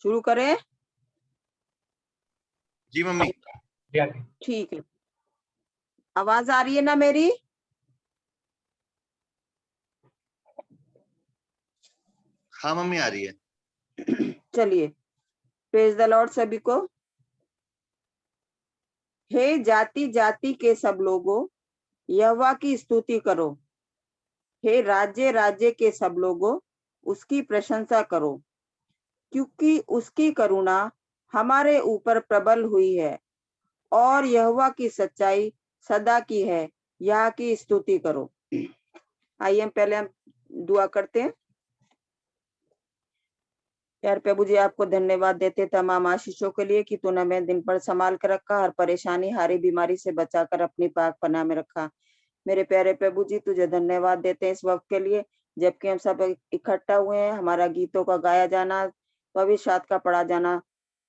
शुरू करें? जी मम्मी। ठीक है, आवाज आ रही है ना मेरी? हाँ मम्मी आ रही है। चलिए, प्रेज द लॉर्ड सभी को। हे जाति जाति के सब लोगों, यहोवा की स्तुति करो। हे राज्य राज्य के सब लोगों, उसकी प्रशंसा करो, क्योंकि उसकी करुणा हमारे ऊपर प्रबल हुई है और यहोवा की सच्चाई सदा की है। यह की स्तुति करो। आइए हम पहले दुआ करते हैं। यार प्रभु जी, आपको धन्यवाद देते तमाम आशीषों के लिए कि तूने हमें दिन भर संभाल कर रखा, हर परेशानी हर बीमारी से बचाकर अपनी पाक पनाह में रखा। मेरे प्यारे प्रभु जी, तुझे धन्यवाद देते हैं इस वक्त के लिए, जबकि हम सब इकट्ठा हुए हैं। हमारा गीतों का गाया जाना, भविष्य शास्त्र का पढ़ा जाना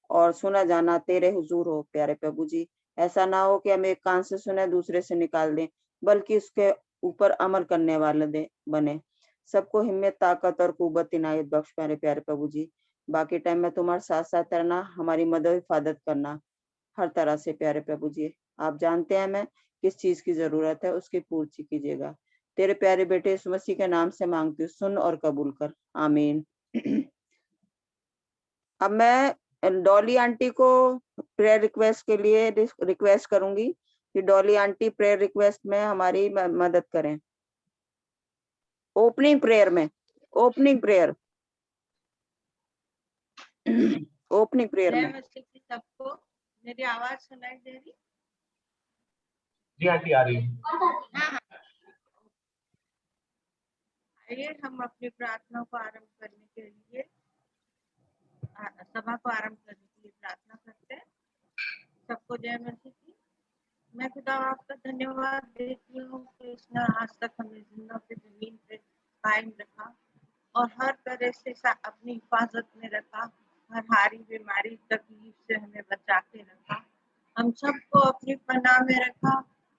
और सुना जाना तेरे हुजूर हो। प्यारे प्रभु जी, ऐसा ना हो कि हम एक कान से सुने दूसरे से निकाल दें, बल्कि उसके ऊपर अमल करने वाले बने। सबको हिम्मत ताकत और कुव्वत इनायत बख्श प्यारे प्यारे प्रभु जी। बाकी टाइम में तुम्हारे साथ साथ रहना, हमारी मदद हिफाजत करना हर तरह से प्यारे प्रभु जी। आप जानते हैं हमें किस चीज की जरूरत है, उसकी पूर्ति कीजिएगा। तेरे प्यारे बेटे यीशु मसीह के नाम से मांगती हूँ, सुन और कबूल कर, आमीन। अब मैं डॉली आंटी को प्रेयर रिक्वेस्ट के लिए रिक्वेस्ट करूंगी कि डॉली आंटी प्रेयर रिक्वेस्ट में हमारी मदद करें। ओपनिंग प्रेयर में, ओपनिंग प्रेयर ओपनिंग प्रेयर में। सबको मेरी आवाज सुनाई दे रही? जी आंटी आ रही है। हाँ। आइए हम अपनी प्रार्थना को आरंभ करने के लिए, सभा को आरंभ करने के लिए प्रार्थना करते हैं। सबको जय मसीह की। मैं खुदा आपका धन्यवाद देती हूँ कि उसने आज तक हमें जिंदा पे जमीन पे कायम रखा और हर तरह से अपनी हिफाजत में रखा, हर हारी बीमारी तकलीफ से हमें बचा के रखा, हम सबको अपनी पनाह में रखा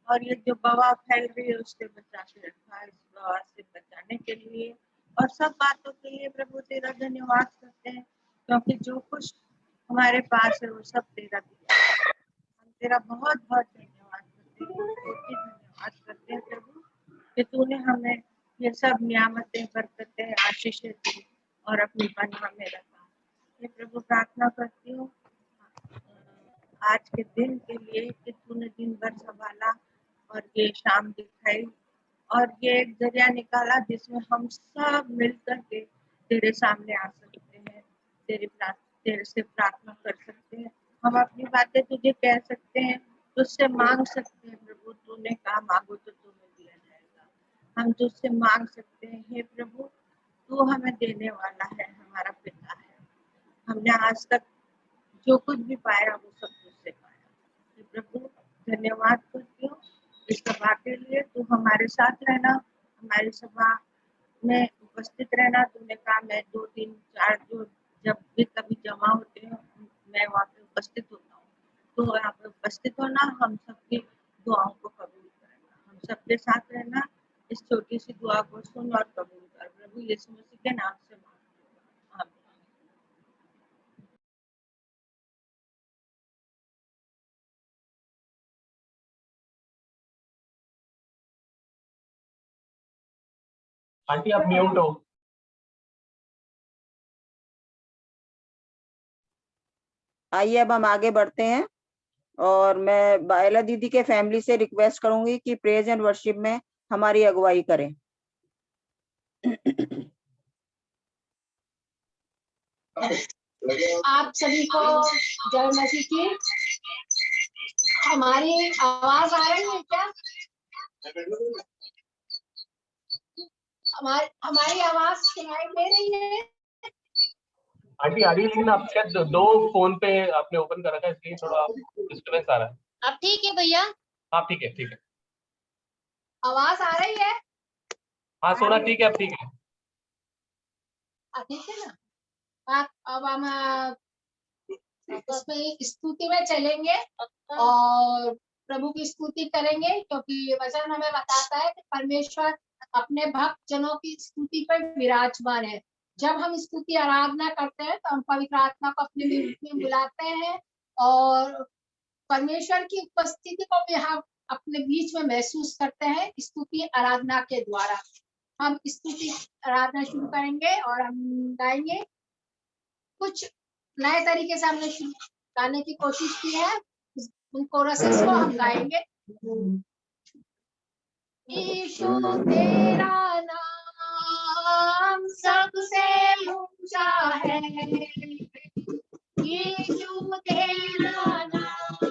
और ये जो वबा फैल रही है उससे बचा के रखा। इस वबा से बचाने के लिए और सब बातों के लिए प्रभु तेरा धन्यवाद करते हैं, क्योंकि जो कुछ हमारे पास है वो सब तेरा दिया है। हम तेरा बहुत बहुत धन्यवाद करते हैं, धन्यवाद करते हैं प्रभु कि तूने हमें ये सब नियामतें बरकतें आशीषें दी और अपनी पनाह में रखा। ये प्रभु प्रार्थना करती हूँ आज के दिन के लिए कि तूने दिन भर संभाला और ये शाम दिखाई और ये एक जरिया निकाला जिसमें हम सब मिलकर के तेरे सामने आ सकते हैं, तेरे से प्रार्थना कर सकते हैं, हम अपनी बातें तुझे कह सकते हैं, तुझसे मांग सकते हैं। प्रभु तूने कहा मांगो तो तुम्हें दिया जाएगा। हम तुझसे मांग सकते हैं। हे प्रभु, तू हमें देने वाला है, हमारा पिता है। हमने आज तक जो कुछ भी पाया वो सब तुझसे पाया। प्रभु धन्यवाद करती हूँ इस सभा के लिए। तू हमारे साथ रहना, हमारी सभा में उपस्थित रहना। तूने कहा मैं 2 3 4 जो जब भी कभी जमा होते हैं मैं वहाँ पे उपस्थित होता हूँ, तो यहाँ पे उपस्थित होना, हम सबकी दुआओं को कबूल करना, हम सबके साथ रहना। इस छोटी सी दुआ को सुन और कबूल कर प्रभु यीशु मसीह के नाम से मांगती हूँ, आमीन। आंटी आप म्यूट हो। आइए अब हम आगे बढ़ते हैं और मैं बायला दीदी के फैमिली से रिक्वेस्ट करूंगी कि प्रेज एंड वर्शिप में हमारी अगुवाई करें। आप सभी को जय मसीह की। हमारी आवाज आ रही है क्या? हमारी आवाज सुनाई दे रही है? आंटी आ रही है, लेकिन आप शायद 2 फोन पे आपने ओपन कर रखा है, इसलिए थोड़ा डिस्टर्बेंस आ रहा है। अब ठीक है भैया? हाँ ठीक है, ठीक है। आवाज आ रही है? हाँ सोना ठीक है, अब ठीक है। ठीक है ना। अब हम उसमें स्तुति में चलेंगे और प्रभु की स्तुति करेंगे, क्योंकि वचन हमें बताता है कि परमेश्वर अपने भक्त जनों की स्तुति पर विराजमान है। जब हम स्तुति आराधना करते हैं तो हम पवित्र आत्मा को अपने बीच में बुलाते हैं और परमेश्वर की उपस्थिति को भी हम अपने बीच में महसूस करते हैं स्तुति आराधना के द्वारा। हम स्तुति आराधना शुरू करेंगे और हम गाएंगे। कुछ नए तरीके से हमने गाने की कोशिश की है, उन कोरसेस को हम गाएंगे। यीशु तेरा नाम सबसे ऊंचा है, यीशु तेरा नाम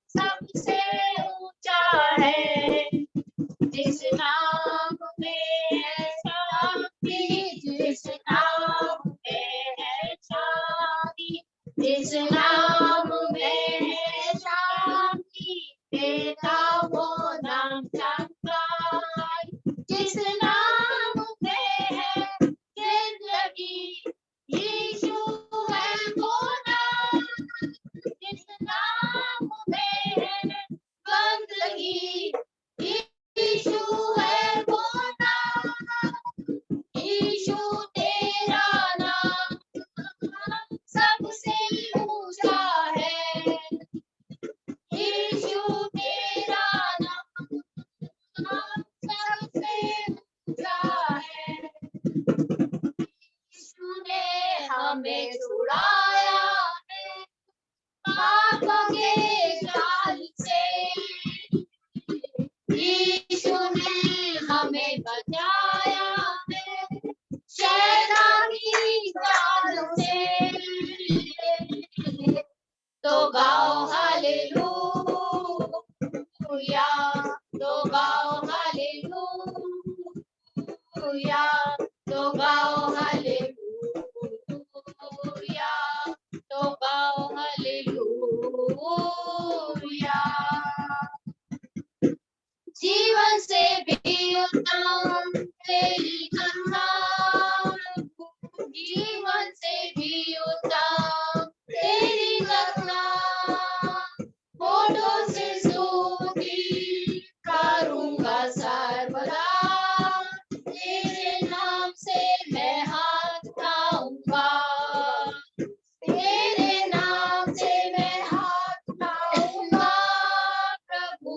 सबसे ऊंचा है, जिस नाम में है शांति, जिस नाम में है शांति, जिस नाम में है शांति, तेरा वो नाम चंगा, जिस नाम में है जिंदगी, यीशु है वो नाम, जिस नाम में है बंदगी, यीशु है वो नाम, यीशु तेरा नाम सबसे ऊंचा है, यीशु तेरा नाम सबसे ऊंचा है, यीशु ने हमें छुड़ाया है पाप के जाल से, यीशु ने हमें बचाया है शैतान की जाल से, तो गाओ हालेलुया, तो गाओ हालेलुया, तो गाओ हालेलुया, तो गाओ हालेलुया। जीवन से भी उत्तम तेरी करुणा, जीवन से भी उत्तम तेरी करुणा, होठों से स्तुति करूंगा सर्वदा, तेरे नाम से मैं हाथ उठाऊंगा, तेरे नाम से मैं हाथ उठाऊंगा, प्रभु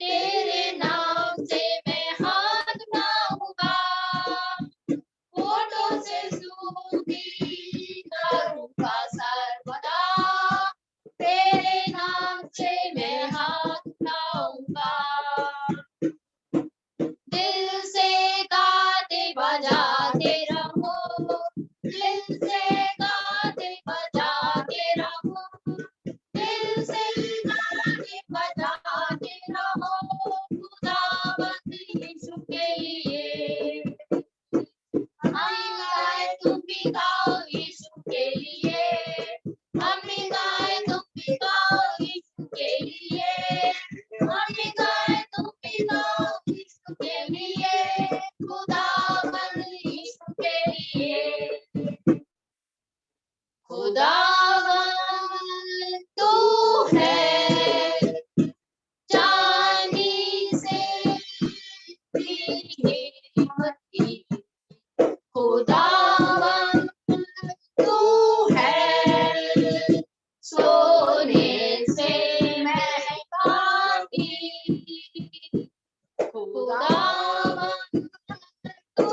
तेरे नाम से मैं हाथ उठाऊंगा, होठों से स्तुति करूंगा सर्वदा, तेरे नाम से मैं हाथ उठाऊंगा, दिल से गाते बजाते रहो, दिल से गाते बजाते रहो, दिल से गाते बजाते रहो, खुदावंद यीशु के लिए, हम गाए तुम भी गाओ यीशु के लिए, हम भी गाए तुम भी गाओ यीशु के लिए, हम भी गाए तुम भी गाओ यीशु के लिए, खुदावंद यीशु के लिए, खुदावंद तू है चांदी से कीमती, खुदावंद तू है सोने से महंगी, खुदावंद तू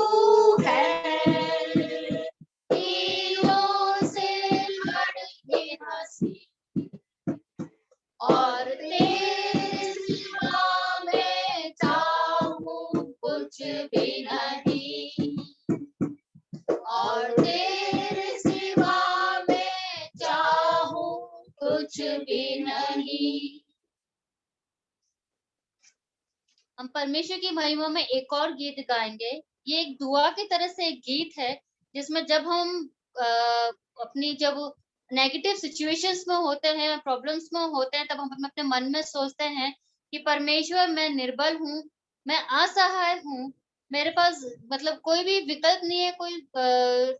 है हीरों से बढ़ के हंसी, और तेरे सिवा मैं चाहूं कुछ भी नहीं, और तेरे सिवा मैं चाहूं कुछ भी नहीं। हम परमेश्वर की महिमा में एक और गीत गाएंगे। ये एक दुआ की तरह से एक गीत है, जिसमें जब हम अपनी जब नेगेटिव सिचुएशंस में होते हैं, प्रॉब्लम्स में होते हैं, तब हम अपने मन में सोचते हैं कि परमेश्वर मैं निर्बल हूँ, मैं असहाय हूँ, मेरे पास मतलब कोई भी विकल्प नहीं है, कोई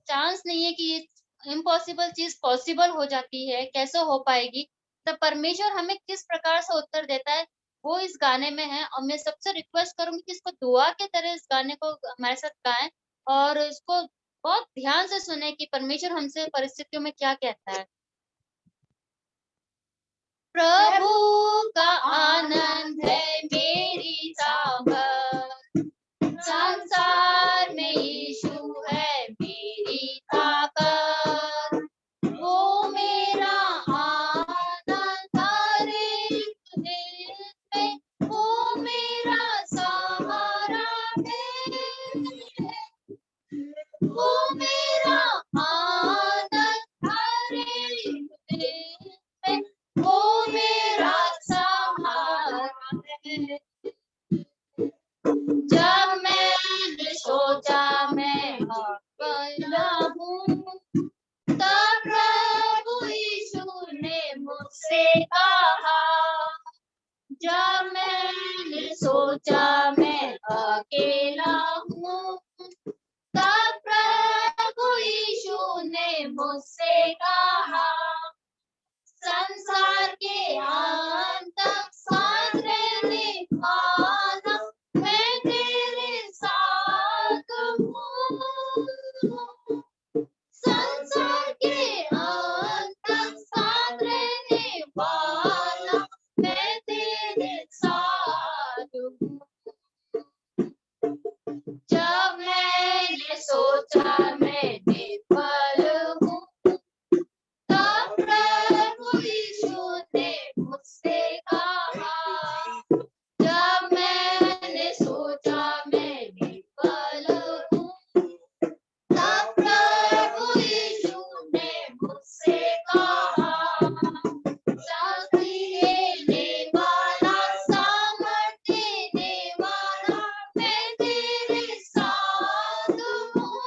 चांस नहीं है कि ये इम्पॉसिबल चीज पॉसिबल हो जाती है, कैसे हो पाएगी। तब परमेश्वर हमें किस प्रकार से उत्तर देता है वो इस गाने में है, और मैं सबसे रिक्वेस्ट करूंगी कि इसको दुआ के तरह इस गाने को हमारे साथ गाएं और इसको बहुत ध्यान से सुने कि परमेश्वर हमसे परिस्थितियों में क्या कहता है। प्रभु का आनंद है मेरी सागर, संसार में यीशु है मेरी ताकत, वो मेरा आनंद हर एक दिल में, वो मेरा सहारा है, वो मेरा आनंद हर एक दिल में, वो मेरा सहारा है। जब मैंने सोचा मैं अकेला हूँ, तब प्रभु यीशु ने मुझसे कहा, जब मैंने सोचा मैं अकेला हूँ, तब प्रभु यीशु ने मुझसे कहा, संसार के अंत तक साथ रहने वाला मैं तेरे साथ हूँ, संसार के अंत तक साथ रहने वाला मैं तेरे साथ हूँ। जब मैंने सोचा मैं विफल हूँ, तब प्रभु यीशु ने मुझसे कहा, जब मैंने सोचा मैं विफल हूँ, तब प्रभु यीशु ने मुझसे कहा, शक्ति देने वाला, सामर्थ्य देने वाला मैं तेरे साथ हूँ,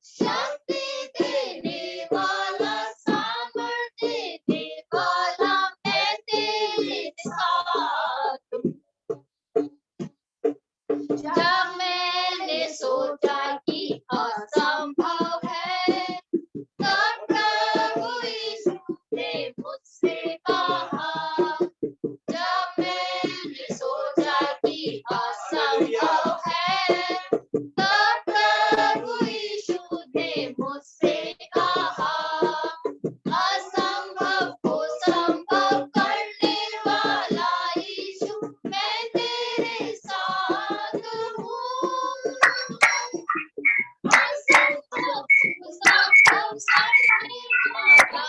शक्ति देने वाला, सामर्थ्य देने वाला मैं तेरे साथ हूँ। जब मैंने सोचा कि असंभव है, तब प्रभु यीशु ने मुझसे कहा, जब मैंने सोचा कि असंभव है, तब प्रभु यीशु ने मुझसे कहा, असंभव को संभव करने वाला यीशु मैं तेरे साथ हूँ, असंभव को संभव करने वाला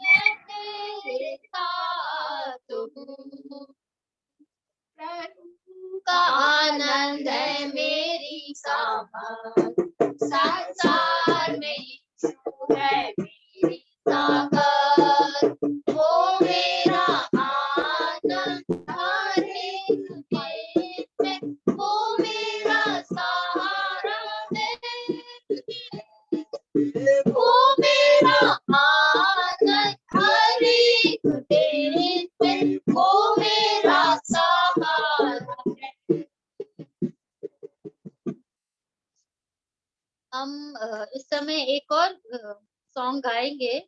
मैं तेरे साथ हूँ। प्रभु का आनंद है मेरी सागर, संसार में यीशु है मेरी ताकत, वो मेरा आनंद हर एक दिन में, वो मेरा सहारा है, वो मेरा आनंद हर एक दिन में, वो मेरा सहारा है। हम इस समय एक और सॉन्ग गाएंगे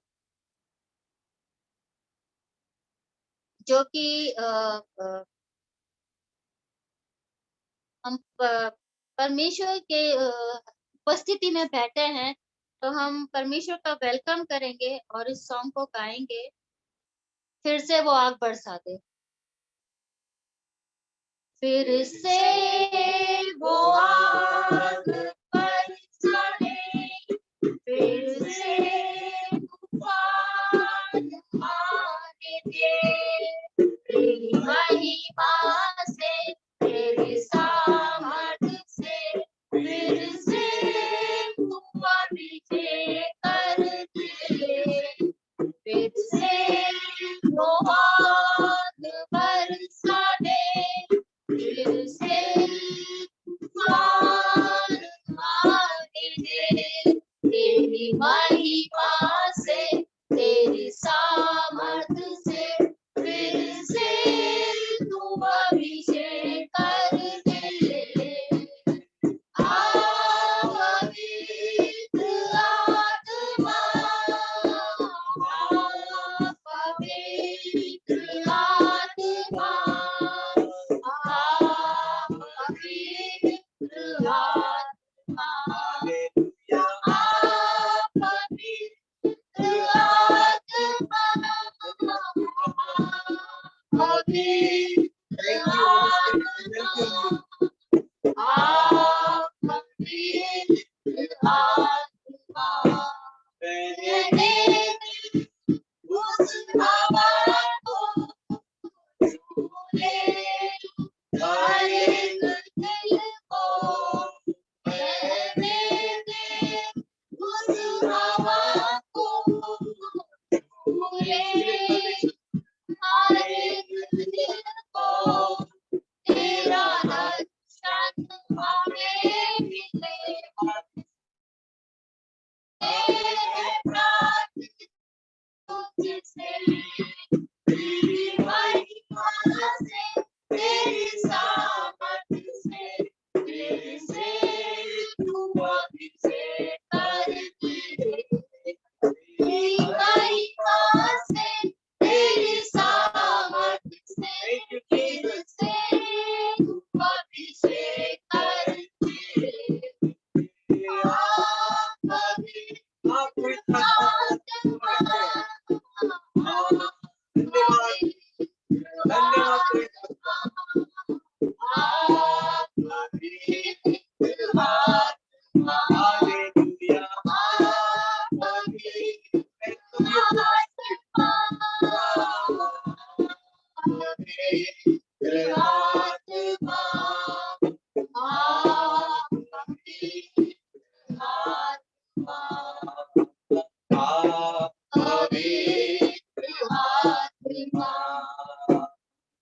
जो कि हम परमेश्वर के उपस्थिति में बैठे हैं, तो हम परमेश्वर का वेलकम करेंगे और इस सॉन्ग को गाएंगे, फिर से वो आग बरसा दे, फिर से वो आग बरसा दे, फिर से तूफान आने दे, तेरी महिमा से, तेरी सामर्थ से, फिर से तू अभिषेक कर दे, फिर से वो आग बरसा दे, फिर से तूफान आने दे, तेरी महिमा से, तेरी सामर्थ से, फिर से तू अभिषेक कर दे। आओ पवित्र आत्मा, आओ पवित्र आत्मा, आओ पवित्र आत्मा, मैंने उस हवा को छूले, हर एक दिल को मैंने उस हवा को छूले, हर एक दिल को तेरा दर्शन हमें मिले। तुझसे तेरी महिमा से, तेरी सामर्थ से, तेरे से तू अभिषेक करती है। तेरी महिमा से, तेरी सामर्थ से, तेरे से तू अभिषेक करती है।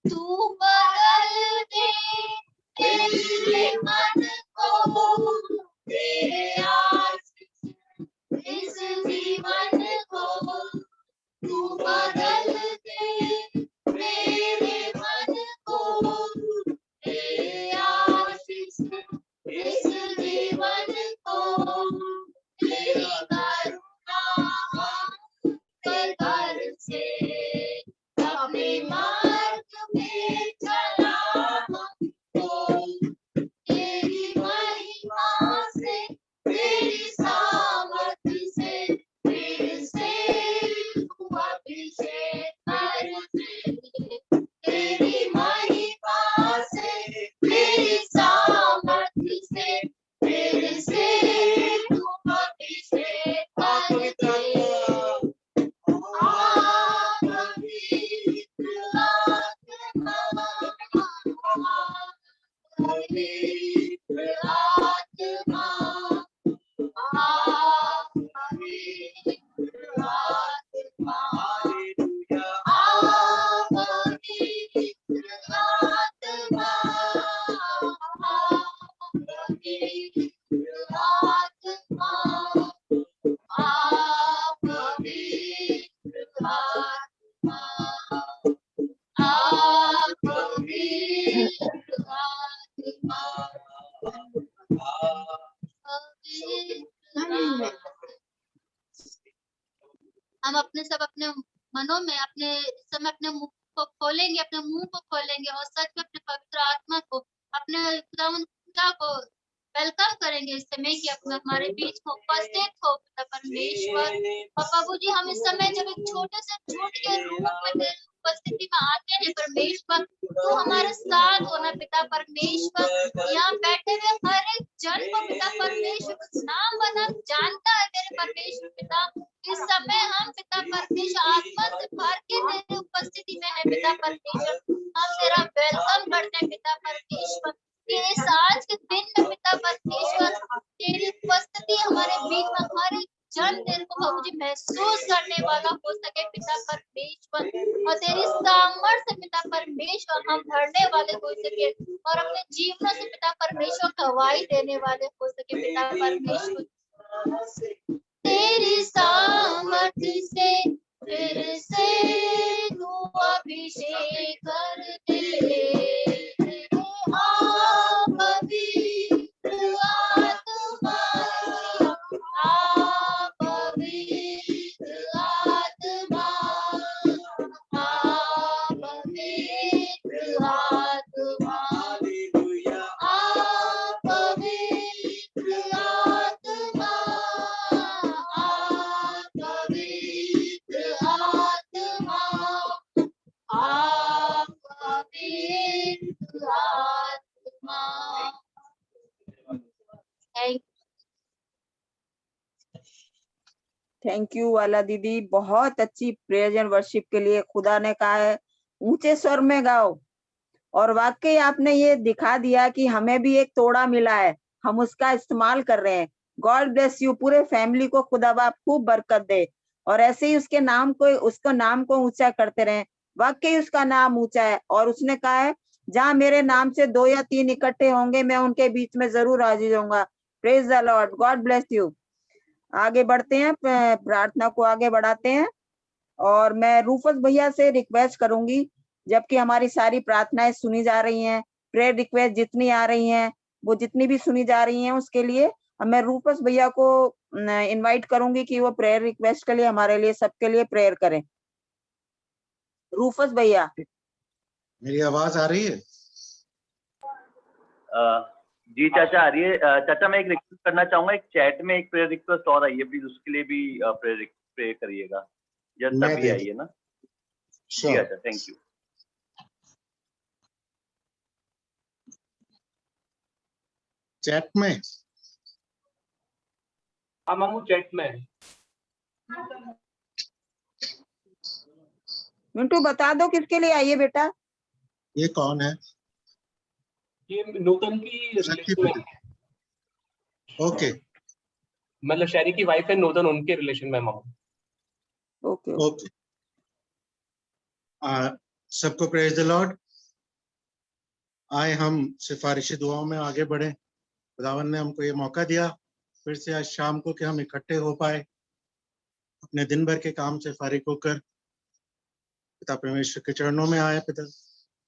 तू बदल दे मेरे मन को, तेरे आशीष इस जीवन को। तू बदल दे मेरे मन को, तेरे आशीष इस जीवन को। तेरी करुणा के घर से अपने मार्ग में चला हमको। तेरी महिमा से, तेरी सामर्थ से, तेरे से तू अभिषेक करती है। तेरी महिमा से, तेरी सामर्थ से, तेरे से तू अभिषेक करती है। हम अपने सब अपने मनों में अपने इस समय अपने मुंह को खोलेंगे, अपने मुंह को खोलेंगे और सच में अपने पवित्र आत्मा को, अपने खुदा को वेलकम करेंगे इस समय कि अपने हमारे बीच में उपस्थित हो पिता परमेश्वर। और प्रभु जी, हम इस समय जब एक छोटे से झूठ के रूप में तेरी उपस्थिति में आते हैं परमेश्वर, तो हमारे साथ होना पिता परमेश्वर। यहाँ बैठे हुए हर एक जन को पिता परमेश्वर नाम बना जानता है मेरे परमेश्वर पिता। इस समय हम पिता परमेश्वर आत्मा से भर के तेरी उपस्थिति में है पिता परमेश्वर। हम तेरा वेलकम करते हैं पिता परमेश्वर कि इस आज के दिन में पिता परमेश्वर तेरी उपस्थिति हमारे बीच में हर एक जन तेरे को प्रभु जी महसूस करने वाला हो सके पिता परमेश्वर, और तेरी सामर्थ्य पिता परमेश्वर हम भरने वाले हो सके और अपने जीवन से पिता परमेश्वर गवाही देने वाले हो सके पिता परमेश्वर। तेरी सामर्थ्य से फिर से तू अभिषेक कर दे। थैंक यू वाला दीदी, बहुत अच्छी प्रेज एंड वर्शिप के लिए। खुदा ने कहा है ऊंचे स्वर में गाओ, और वाकई आपने ये दिखा दिया कि हमें भी एक तोड़ा मिला है, हम उसका इस्तेमाल कर रहे हैं। गॉड ब्लेस यू, पूरे फैमिली को खुदा बाप खूब बरकत दे, और ऐसे ही उसके नाम को ऊंचा करते रहें। वाकई उसका नाम ऊंचा है, और उसने कहा है जहां मेरे नाम से 2 या 3 इकट्ठे होंगे, मैं उनके बीच में जरूर हाजिर होऊंगा। Praise the Lord, God bless you. आगे बढ़ते हैं, प्रार्थना को आगे बढ़ाते हैं, और मैं रूफस भैया से रिक्वेस्ट करूंगी, जबकि हमारी सारी प्रार्थनाएं सुनी जा रही हैं, प्रेयर रिक्वेस्ट जितनी आ रही हैं, वो जितनी भी सुनी जा रही हैं, उसके लिए मैं रूफस भैया को इनवाइट करूंगी कि वो प्रेयर रिक्वेस्ट के लिए हमारे लिए, सबके लिए प्रेयर करें। रूफस भैया, मेरी आवाज आ रही है? जी चाचा आ रही है। चाचा मैं एक रिक्वेस्ट करना चाहूंगा, एक चैट में एक प्रेयर रिक्वेस्ट और आई है, प्लीज उसके लिए भी प्रे करिएगा। जस्ट मैं अभी आई है ना। जी श्योर। अच्छा, थैंक यू। चैट में? हाँ मामू चैट में है। मिंटू बता दो किसके लिए आई है बेटा। ये कौन है? ये नूतन की शक्ति रिलेशन में है। ओके मतलब शैरी की वाइफ है नूतन, उनके रिलेशन में मामू। Okay okay. सबको प्रेज द लॉर्ड। आए हम सिफारिशी दुआओं में आगे बढ़े। खुदावन ने हमको ये मौका दिया फिर से आज शाम को कि हम इकट्ठे हो पाए, अपने दिन भर के काम से फारिग होकर पिता परमेश्वर के चरणों में आए। पिता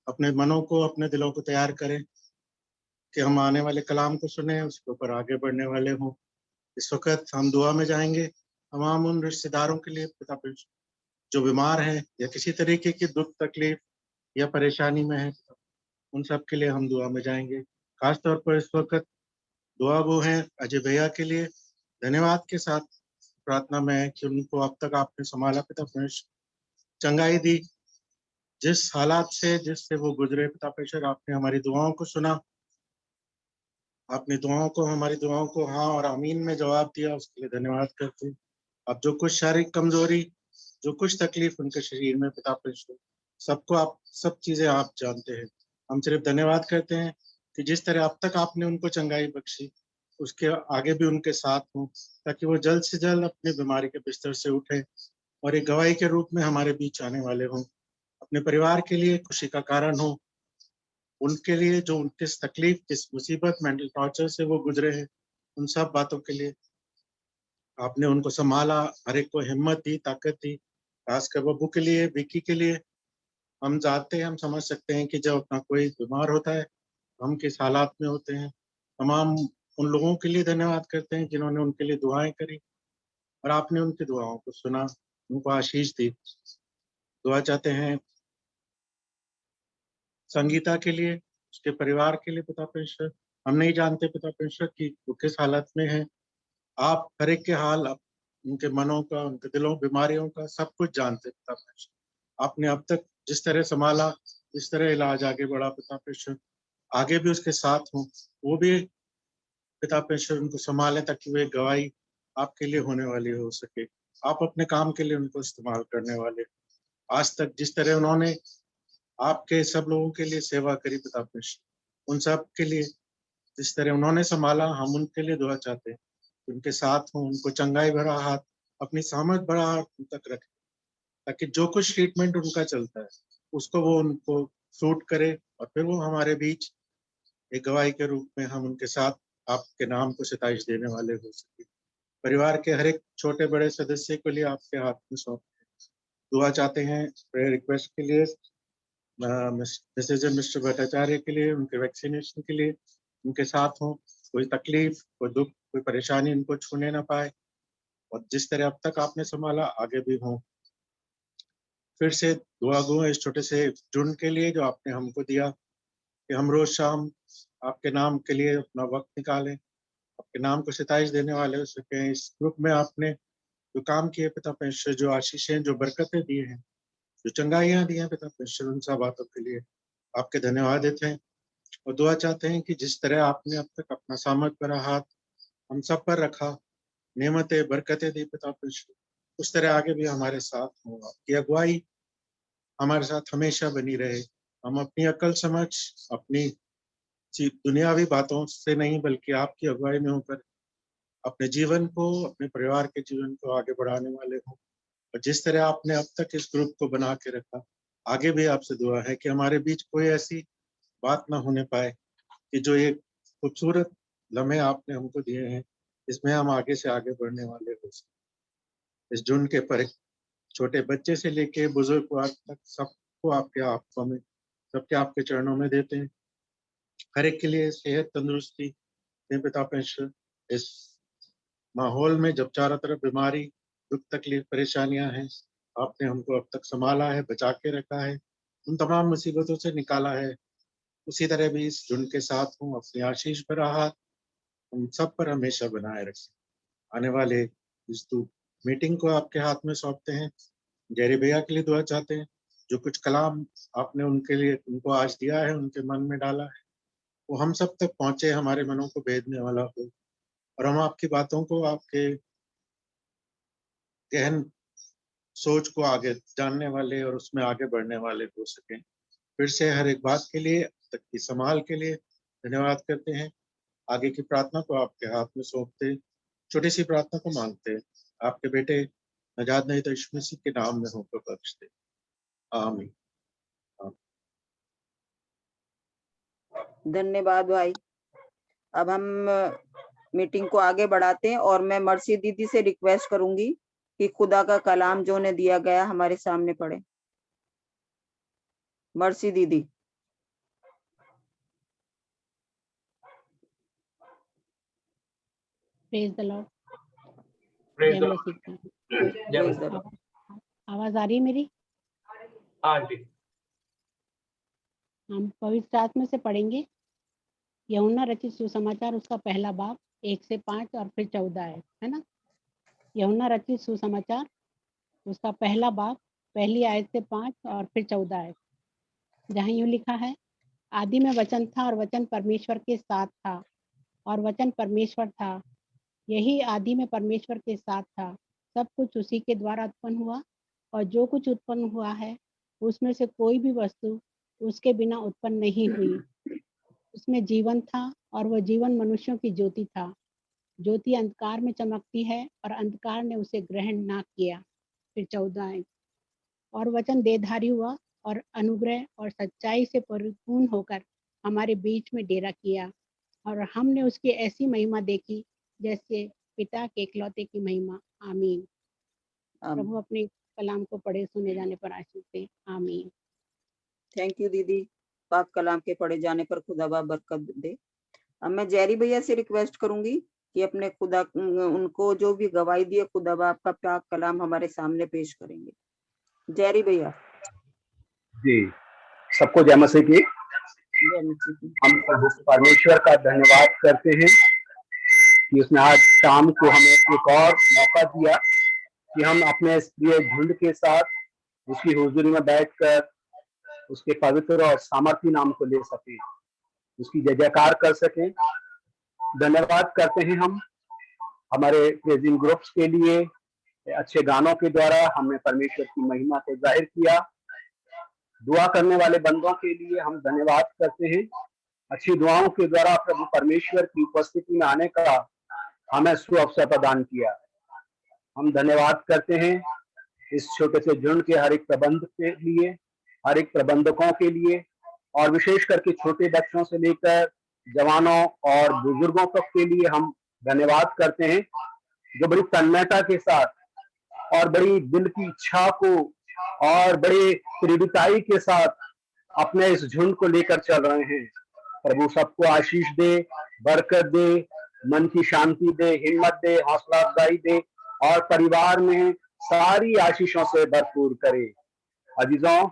अपने मनों को, अपने दिलों को तैयार करें कि हम आने वाले कलाम को सुने, उसके ऊपर आगे बढ़ने वाले हों। इस वक्त हम दुआ में जाएंगे तमाम उन रिश्तेदारों के लिए पिता परमेश्वर जो बीमार हैं या किसी तरीके की दुख तकलीफ या परेशानी में है, उन सब के लिए हम दुआ में जाएंगे। खासतौर पर इस वक्त दुआ वो है अजय भैया के लिए, धन्यवाद के साथ प्रार्थना में है कि उनको अब तक आपने संभाला पिता परमेश्वर, चंगाई दी। जिस हालात से जिससे वो गुजरे पिता परमेश्वर, आपने हमारी दुआओं को सुना, आपने दुआओं को, हमारी दुआओं को हाँ और आमीन में जवाब दिया, उसके लिए धन्यवाद करते हैं। अब जो कुछ शारीरिक कमजोरी, जो कुछ तकलीफ उनके शरीर में पिता परमेश्वर, सबको आप, सब चीजें आप जानते हैं। हम सिर्फ धन्यवाद करते हैं कि जिस तरह अब तक आपने उनको चंगाई बख्शी, उसके आगे भी उनके साथ हो, ताकि वो जल्द से जल्द अपनी बीमारी के बिस्तर से उठे और एक गवाही के रूप में हमारे बीच आने वाले हों, अपने परिवार के लिए खुशी का कारण हो, उनके लिए जो किस तकलीफ, किस मुसीबत, मेंटल टॉर्चर से वो गुजरे हैं, उन सब बातों के लिए आपने उनको संभाला, हर एक को हिम्मत दी, ताकत दी। खासकर बब्बू के लिए, विक्की के लिए हम जानते हैं, हम समझ सकते हैं कि जब अपना कोई बीमार होता है हम किस हालात में होते हैं। तमाम उन लोगों के लिए धन्यवाद करते हैं जिन्होंने उनके लिए दुआएं करी और आपने उनकी दुआओं को सुना, उनको आशीष दी। दुआ चाहते हैं संगीता के लिए, उसके परिवार के लिए पिता परमेश्वर। हम नहीं जानते पिता परमेश्वर कि वो किस हालत में है, आप हर एक के हाल, उनके मनों का, उनके दिलों, बीमारियों का सब कुछ जानते पिता परमेश्वर। आपने अब तक जिस तरह संभाला, जिस तरह इलाज आगे बढ़ा पिता परमेश्वर, आगे भी उसके साथ हो, वो भी पिता परमेश्वर उनको संभाले, ताकि वो एक गवाही आपके लिए होने वाली हो सके, आप अपने काम के लिए उनको इस्तेमाल करने वाले। आज तक जिस तरह उन्होंने आपके सब लोगों के लिए सेवा करी पिता परमेश्वर, उन सब के लिए जिस तरह उन्होंने संभाला, हम उनके लिए दुआ चाहते हैं, उनके साथ हो, उनको चंगाई भरा हाथ, अपनी सामर्थ भरा हाथ उन तक रखे, ताकि जो कुछ ट्रीटमेंट उनका चलता है उसको वो उनको सूट करे, और फिर वो हमारे बीच एक गवाही के रूप में हम उनके साथ आपके नाम को सिताइश देने वाले हो सके। परिवार के हर एक छोटे बड़े सदस्य के लिए आपके हाथ में सौंप दुआ चाहते हैं। प्रेयर रिक्वेस्ट के लिए मिसेज मिस्टर भट्टाचार्य के लिए, उनके वैक्सीनेशन के लिए, उनके साथ हो, कोई तकलीफ, कोई दुख, कोई परेशानी उनको छूने ना पाए, और जिस तरह अब तक आपने संभाला आगे भी हो। फिर से दुआ गो इस छोटे से जुर्न के लिए जो आपने हमको दिया कि हम रोज शाम आपके नाम के लिए अपना वक्त निकालें, आपके नाम को सिताइश देने वाले हो सके। इस ग्रुप में आपने जो काम किए पिता परमेश्वर, जो आशीषें, जो बरकतें दी हैं, जो चंगाइयाँ दी हैं पिता परमेश्वर, उन सब बातों के लिए आपके धन्यवाद देते हैं, और दुआ चाहते हैं कि जिस तरह आपने अब तक अपना सामर्थ भरा हाथ हम सब पर रखा, नेमतें, बरकतें दी पिता परमेश्वर, उस तरह आगे भी हमारे साथ हो। आपकी अगुवाई हमारे साथ हमेशा बनी रहे। हम अपनी अकल समझ, अपनी दुनियावी बातों से नहीं, बल्कि आपकी अगुवाई में होकर अपने जीवन को, अपने परिवार के जीवन को आगे बढ़ाने वाले हों। और जिस तरह आपने अब तक इस ग्रुप को बना के रखा, आगे भी आपसे दुआ है कि हमारे बीच कोई ऐसी बात ना होने पाए कि जो एक खूबसूरत लम्हे आपने हमको दिए हैं, इसमें हम आगे से आगे बढ़ने वाले हो सकें। इस झुंड के पर छोटे बच्चे से लेके बुजुर्ग को आज तक सबको आपके हाथों में, सबके आपके चरणों में देते हैं। हर एक के लिए सेहत, तंदुरुस्ती दें पिता परमेश्वर। इस माहौल में जब चारों तरफ बीमारी, दुख, तकलीफ, परेशानियां हैं, आपने हमको अब तक संभाला है, बचा के रखा है, उन तमाम मुसीबतों से निकाला है। उसी तरह भी इस झुंड के साथ हूँ, अपनी आशीष भरा हाथ हम सब पर हमेशा बनाए रखें। आने वाले इस मीटिंग को आपके हाथ में सौंपते हैं। गैरी भैया के लिए दुआ चाहते हैं, जो कुछ कलाम आपने उनके लिए, उनको आज दिया है, उनके मन में डाला है, वो हम सब तक पहुंचे, हमारे मनों को भेदने वाला हो, और हम आपकी बातों को, आपके गहन सोच को आगे जानने वाले और उसमें आगे बढ़ने वाले हो सकें। फिर से हर एक बात के लिए, तक की संभाल के लिए धन्यवाद करते हैं। आगे की प्रार्थना को आपके हाथ में सौंपते, छोटी सी प्रार्थना को मांगते, आपके बेटे नजात नहीं तो यीशु मसीह के नाम में होकर बख्शते। आमीन। धन्यवाद भाई। अब हम मीटिंग को आगे बढ़ाते हैं और मैं मर्सी दीदी से रिक्वेस्ट करूंगी कि खुदा का कलाम जो उन्हें दिया गया हमारे सामने पढ़े। मर्सी दीदी। Praise the Lord. प्रेज जय द मसीह की। जय Praise मसीह। the Lord. आवाज आ रही है मेरी? हाँ जी। हम पवित्र आत्मा से पढ़ेंगे यूहन्ना रचित सुसमाचार, उसका पहला बाब 1 से 5 और फिर 14 है ना। यूहन्ना रचित सुसमाचार उसका पहला बाब पहली आयत से 5 और फिर 14 आयत, जहाँ यूं लिखा है, आदि में वचन था और वचन परमेश्वर के साथ था और वचन परमेश्वर था। यही आदि में परमेश्वर के साथ था। सब कुछ उसी के द्वारा उत्पन्न हुआ और जो कुछ उत्पन्न हुआ है उसमें से कोई भी वस्तु उसके बिना उत्पन्न नहीं हुई। उसमें जीवन था और वह जीवन मनुष्यों की ज्योति था। ज्योति अंधकार में चमकती है और अंधकार ने उसे ग्रहण ना किया। फिर 14 है, और वचन देहधारी हुआ और अनुग्रह और सच्चाई से परिपूर्ण होकर हमारे बीच में डेरा किया, और हमने उसकी ऐसी महिमा देखी जैसे पिता के इकलौते की महिमा। आमीन। प्रभु अपने कलाम को पढ़े सुने जाने पर आशीष दे। आमीन। थैंक यू दीदी। पाक कलाम के पढ़े जाने पर खुदा बाप बरकत दे। अब मैं जेरी भैया से रिक्वेस्ट करूंगी कि अपने खुदा, उनको जो भी गवाही दिए खुदा बाप का पाक कलाम हमारे सामने पेश करेंगे। जेरी भैया। जी, सबको जय मसीह की। जय मसीह की। हम प्रभु परमेश्वर का धन्यवाद करते हैं कि उसने आज शाम को हमें एक और मौका दिया कि हम अपने प्रिय झुंड के साथ उसकी हुजूरी में बैठकर उसके पवित्र और सामर्थी नाम को ले सकें, उसकी जय जयकार कर सकें। धन्यवाद करते हैं हम हमारे प्रेजिंग ग्रुप्स के लिए, अच्छे गानों के द्वारा हमने परमेश्वर की महिमा को जाहिर किया। दुआ करने वाले बंदों के लिए हम धन्यवाद करते हैं, अच्छी दुआओं के द्वारा प्रभु परमेश्वर की उपस्थिति में आने का हमें सुअवसर प्रदान किया। हम धन्यवाद करते हैं इस छोटे से झुंड के हर एक प्रबंध के लिए, हर एक प्रबंधकों के लिए, और विशेष करके छोटे बच्चों से लेकर जवानों और बुजुर्गों तक के लिए हम धन्यवाद करते हैं, जो बड़ी तन्मयता के साथ और बड़ी दिल की इच्छा को और बड़े दृढ़ताई के साथ अपने इस झुंड को लेकर चल रहे हैं। प्रभु सबको आशीष दे, बरकत दे, मन की शांति दे, हिम्मत दे, हौसला अफजाई दे और परिवार में सारी आशीषों से भरपूर करे। अजीजों,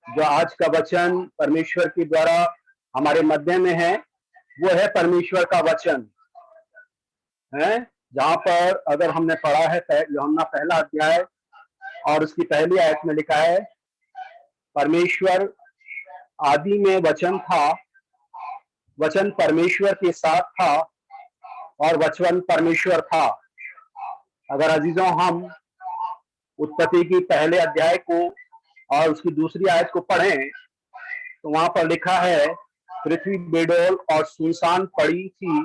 जो आज का वचन परमेश्वर के द्वारा हमारे मध्य में है, वो है परमेश्वर का वचन है, जहां पर अगर हमने पढ़ा है यूहन्ना पहला अध्याय और उसकी पहली आयत में लिखा है, परमेश्वर आदि में वचन था, वचन परमेश्वर के साथ था और वचन परमेश्वर था। अगर अजीजों हम उत्पत्ति की पहले अध्याय को और उसकी दूसरी आयत को पढ़ें तो वहां पर लिखा है, पृथ्वी बेडौल और सुनसान पड़ी थी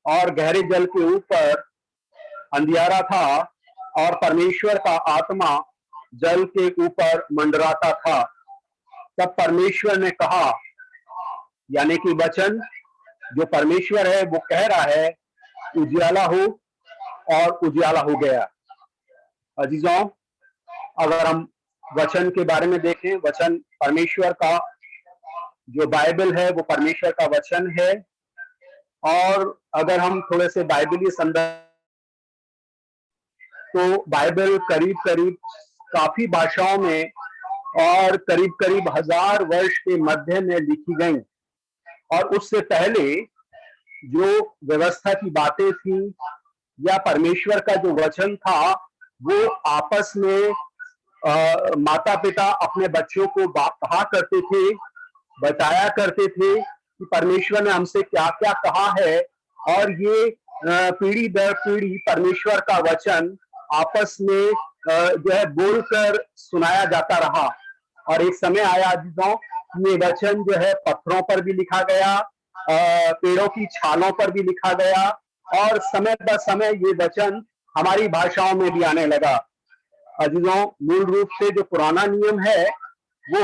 और गहरे जल के ऊपर अंधियारा था और परमेश्वर का आत्मा जल के ऊपर मंडराता था। तब परमेश्वर ने कहा, यानी कि वचन जो परमेश्वर है वो कह रहा है, उजियाला हो, और उजियाला हो गया। अजीजों, अगर हम वचन के बारे में देखें, वचन परमेश्वर का, जो बाइबल है वो परमेश्वर का वचन है। और अगर हम थोड़े से बाइबली संदर्भ, तो बाइबल करीब करीब काफी भाषाओं में और करीब करीब 1000 वर्ष के मध्य में लिखी गई। और उससे पहले जो व्यवस्था की बातें थी या परमेश्वर का जो वचन था, वो आपस में माता पिता अपने बच्चों को कहा करते थे, बताया करते थे कि परमेश्वर ने हमसे क्या क्या कहा है। और ये पीढ़ी दर पीढ़ी परमेश्वर का वचन आपस में जो है बोलकर सुनाया जाता रहा। और एक समय आया अजीजों, ये वचन जो है पत्थरों पर भी लिखा गया, पेड़ों की छालों पर भी लिखा गया, और समय ब समय ये वचन हमारी भाषाओं में भी आने लगा। अजीजों, मूल रूप से जो पुराना नियम है वो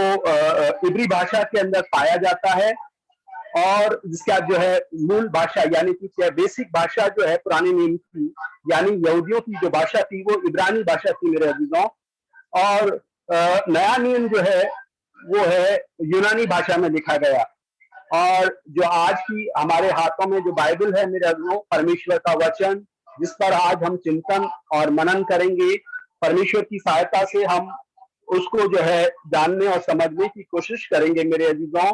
इब्री भाषा के अंदर पाया जाता है, और जिसका जो है मूल भाषा यानी कि बेसिक भाषा जो है पुराने नियम की, यानी यहूदियों की जो भाषा थी वो इब्रानी भाषा थी मेरे अजीजों। और नया नियम जो है वो है यूनानी भाषा में लिखा गया। और जो आज की हमारे हाथों में जो बाइबल है मेरे अजीजों, परमेश्वर का वचन, जिस पर आज हम चिंतन और मनन करेंगे, परमेश्वर की सहायता से हम उसको जो है जानने और समझने की कोशिश करेंगे मेरे अजीजों।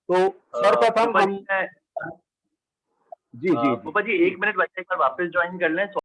तो सर्वप्रथम हम जी, 1 मिनट बच्चे एक बार वापस ज्वाइन कर लें।